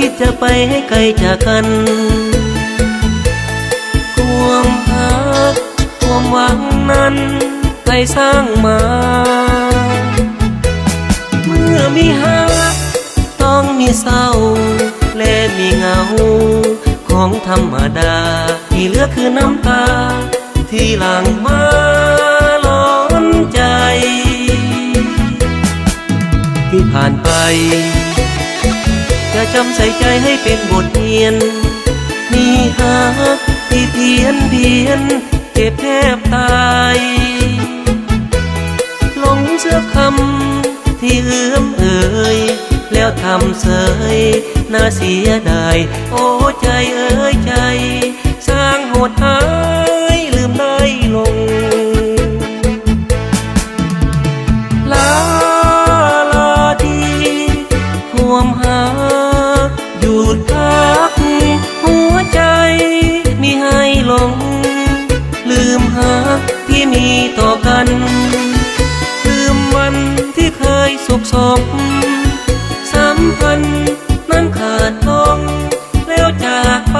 ดจะไปให้ไกลจากกันความหักความหวังนั้นใครสร้างมาเมื่อมีหักต้องมีเศร้าและมีเหงาของธรรมดาที่เหลือคือน้ำตาที่หลั่งมาล้นใจที่ผ่านไปจะจำใส่ใจให้เป็นบทเรียนมีหักที่เพียนเจ็บแทบตายหลงเสื้อคำที่เอื้อมเอ่ยแล้วทำเสยน่าเสียดายโอ้ใจเอ่ยใจสร้างโหดหายลืมได้ลงลาทีความหักหยุดพักหัวใจมีให้ลงลืมหักที่มีต่อกันลืมวันที่เคยสุขสมสัมพันธ์นั้นขาดลงแล้วจากไป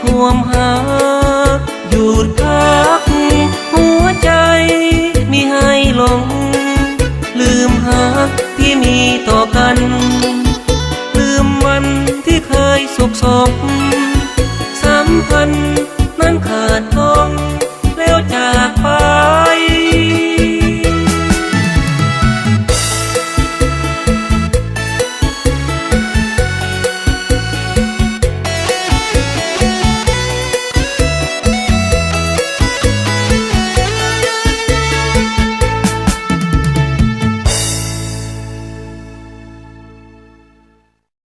ความหักหยุดพักหัวใจมีให้ลงลืมหักที่มีต่อกันลืมวันที่เคยสุขสม